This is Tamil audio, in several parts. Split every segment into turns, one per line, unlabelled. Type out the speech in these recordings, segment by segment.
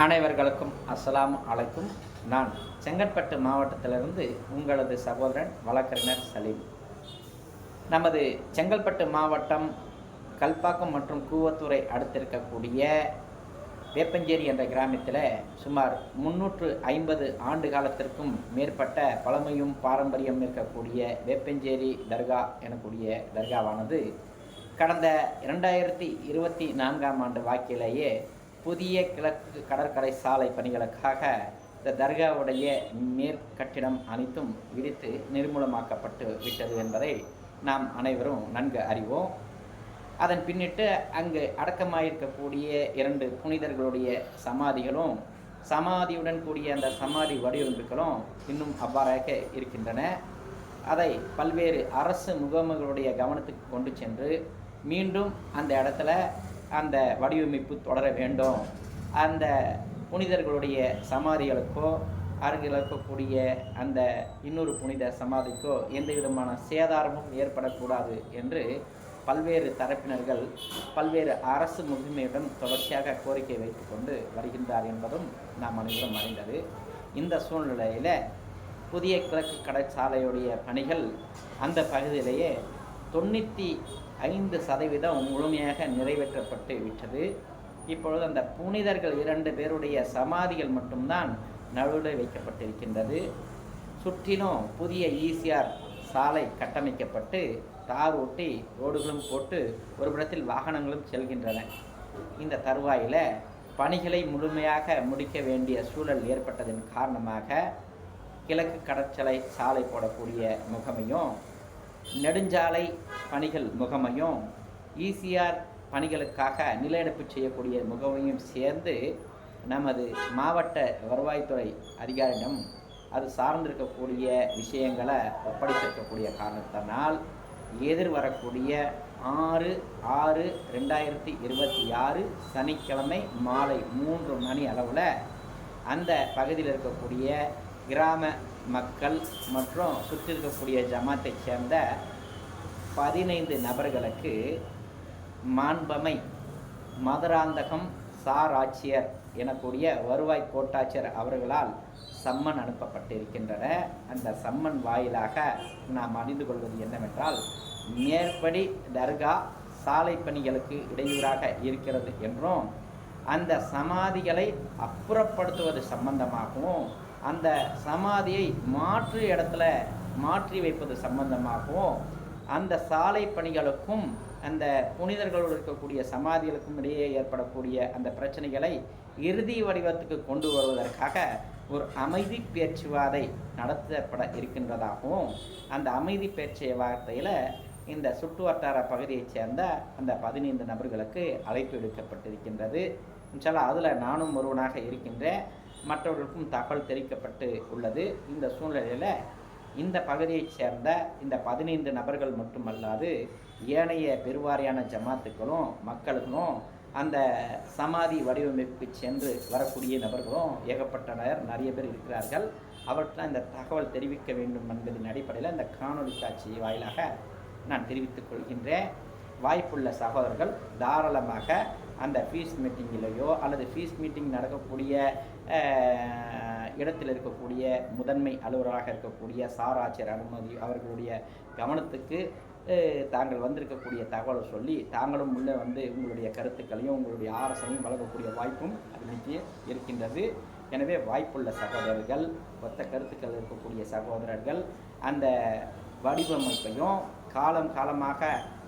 அனைவர்களுக்கும் அஸ்ஸலாமு அலைக்கும். நான் செங்கற்பட்டு மாவட்டத்திலிருந்து உங்களது சகோதரன் வழக்கறிஞர் சலீம். நமது செங்கல்பட்டு மாவட்டம் கல்பாக்கம் மற்றும் கூவத்தூரை அடுத்திருக்கக்கூடிய வேப்பஞ்சேரி என்ற கிராமத்தில் சுமார் 350 ஆண்டு காலத்திற்கும் மேற்பட்ட பழமையும் பாரம்பரியம் இருக்கக்கூடிய வேப்பஞ்சேரி தர்கா எனக்கூடிய தர்காவானது கடந்த 2024ஆம் ஆண்டு வாக்கிலேயே புதிய கிழக்கு கடற்கரை சாலை பணிகளுக்காக இந்த தர்காவுடைய மேற்கட்டிடம் அனைத்தும் இடித்து நிர்மூலமாக்கப்பட்டு விட்டது என்பதை நாம் அனைவரும் நன்கு அறிவோம். அதன் பின்னிட்டு அங்கு அடக்கமாயிருக்கக்கூடிய 2 புனிதர்களுடைய சமாதிகளும் சமாதியுடன் கூடிய அந்த சமாதி வடிவமைப்புகளும் இன்னும் அவ்வாறாக இருக்கின்றன. அதை பல்வேறு அரசு முகமைகளுடைய கவனத்துக்கு கொண்டு சென்று மீண்டும் அந்த இடத்துல அந்த வடிவமைப்பு தொடர வேண்டும். அந்த புனிதர்களுடைய சமாதிகளுக்கோ அருகில் இருக்கக்கூடிய அந்த இன்னொரு புனித சமாதிக்கோ எந்த விதமான சேதாரமும் ஏற்படக்கூடாது என்று பல்வேறு தரப்பினர்கள் பல்வேறு அரசு முகமையுடன் தொடர்ச்சியாக கோரிக்கை வைத்து கொண்டு வருகின்றார் என்பதும் நாம் அனைவரும் அறிந்தது. இந்த சூழ்நிலையில் புதிய கிழக்கு கடற்சாலையுடைய பணிகள் அந்த பகுதியிலேயே 95% முழுமையாக நிறைவேற்றப்பட்டு விட்டது. இப்பொழுது அந்த புனிதர்கள் 2 பேருடைய சமாதிகள் மட்டும்தான் நடுவில் வைக்கப்பட்டிருக்கின்றது. சுற்றிலும் புதிய ஈசிஆர் சாலை கட்டமைக்கப்பட்டு தார் ஓட்டி ரோடுகளும் போட்டு ஒரு இடத்தில் வாகனங்களும் செல்கின்றன. இந்த தருவாயில் பணிகளை முழுமையாக முடிக்க வேண்டிய சூழல் ஏற்பட்டதன் காரணமாக கிழக்கு கடற்சாலை சாலை போடக்கூடிய முகமையும் நெடுஞ்சாலை பணிகள் முகமையும் ஈசிஆர் பணிகளுக்காக நில எடுப்பு செய்யக்கூடிய முகமையும் சேர்ந்து நமது மாவட்ட வருவாய்த்துறை அதிகாரியிடம் அது சார்ந்திருக்கக்கூடிய விஷயங்களை ஒப்படைத்திருக்கக்கூடிய காரணத்தினால் எதிர்வரக்கூடிய 6/6/2026 சனிக்கிழமை மாலை 3 மணி அளவில் அந்த பகுதியில் இருக்கக்கூடிய கிராம மக்கள் மற்றும் சுற்றி இருக்கக்கூடிய ஜமாத்தை சேர்ந்த 15 நபர்களுக்கு மாண்பமை மதுராந்தகம் சார் ஆட்சியர் எனக்கூடிய வருவாய் கோட்டாட்சியர் அவர்களால் சம்மன் அனுப்பப்பட்டிருக்கின்றன. அந்த சம்மன் வாயிலாக நாம் அறிந்து கொள்வது என்னவென்றால், மேற்படி தர்கா சாலை பணிகளுக்கு இடையூறாக இருக்கிறது என்றும் அந்த சமாதிகளை அப்புறப்படுத்துவது சம்பந்தமாகவும் அந்த சமாதியை மாற்று இடத்துல மாற்றி வைப்பது சம்பந்தமாகவும் அந்த சாலை பணிகளுக்கும் அந்த புனிதர்களோடு இருக்கக்கூடிய சமாதிகளுக்கும் இடையே ஏற்படக்கூடிய அந்த பிரச்சனைகளை இறுதி வடிவத்துக்கு கொண்டு வருவதற்காக ஒரு அமைதி பேச்சுவார்த்தை நடத்தப்பட இருக்கின்றதாகவும் அந்த அமைதி பேச்சுவார்த்தையில் இந்த சுற்று வட்டார பகுதியைச் சேர்ந்த அந்த 15 நபர்களுக்கு அழைப்பு எடுக்கப்பட்டிருக்கின்றது. இன்ஷால்லா அதில் நானும் ஒருவனாக இருக்கின்றேன். மற்றவர்களுக்கும் தகவல் தெரிவிக்கப்பட்டு உள்ளது. இந்த சூழ்நிலையில் இந்த பகுதியைச் சேர்ந்த இந்த 15 நபர்கள் மட்டுமல்லாது ஏனைய பெருவாரியான ஜமாத்துக்களும் மக்களுக்கும் அந்த சமாதி வடிவமைப்புக்கு சென்று வரக்கூடிய நபர்களும் ஏகப்பட்டனர் நிறைய பேர் இருக்கிறார்கள். அவற்றை இந்த தகவல் தெரிவிக்க வேண்டும் என்பதன் அடிப்படையில் இந்த காணொலி காட்சி வாயிலாக நான் தெரிவித்துக் கொள்கின்றேன். வாய்ப்புள்ள சகோதரர்கள் தாராளமாக அந்த ஃபீஸ் மீட்டிங்கிலேயோ அல்லது ஃபீஸ் மீட்டிங் நடக்கக்கூடிய இடத்தில் இருக்கக்கூடிய முதன்மை அலுவலராக இருக்கக்கூடிய சார் ஆட்சியர் அனுமதி அவர்களுடைய கவனத்துக்கு தாங்கள் வந்திருக்கக்கூடிய தகவலை சொல்லி தாங்களும் உள்ளே வந்து உங்களுடைய கருத்துக்களையும் உங்களுடைய ஆலோசனையும் வழங்கக்கூடிய வாய்ப்பும் அது இருக்கின்றது. எனவே வாய்ப்புள்ள சகோதரர்கள் ஒத்த கருத்துக்கள் இருக்கக்கூடிய சகோதரர்கள் அந்த வடிவமைப்பையும் காலமாக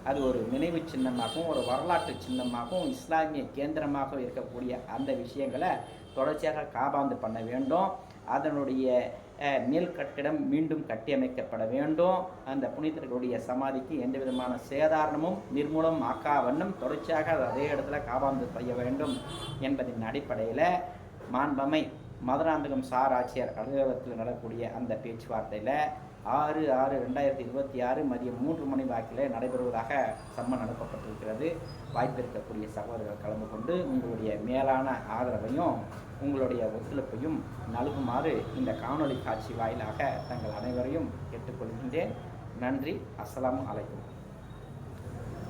அது ஒரு நினைவு சின்னமாகவும் ஒரு வரலாற்று சின்னமாகவும் இஸ்லாமிய கேந்திரமாக இருக்கக்கூடிய அந்த விஷயங்களை தொடர்ச்சியாக காபாந்து பண்ண வேண்டும். அதனுடைய மேல் கட்டிடம் மீண்டும் கட்டியமைக்கப்பட வேண்டும். அந்த புனிதர்களுடைய சமாதிக்கு எந்த விதமான சேதாரணமும் நிர்மூலம் ஆக்கா வண்ணம் தொடர்ச்சியாக அதே இடத்துல காபாந்து செய்ய வேண்டும் என்பதின் அடிப்படையில் மாண்பமை மதுராந்தகம் சார் ஆட்சியர் அலுவலகத்தில் நடக்கக்கூடிய அந்த பேச்சுவார்த்தையில் 6/6/2026 மதியம் 3 மணி வாக்கில் நடைபெறுவதாக சம்மன் அனுப்பப்பட்டிருக்கிறது. வாய்ப்பு இருக்கக்கூடிய சகோதரர்கள் கலந்து கொண்டு உங்களுடைய மேலான ஆதரவையும் உங்களுடைய ஒத்துழைப்பையும் நல்குமாறு இந்த காணொளி காட்சி வாயிலாக தங்கள் அனைவரையும் கேட்டுக்கொள்கின்றேன். நன்றி. அஸ்ஸலாமு அலைக்கும்.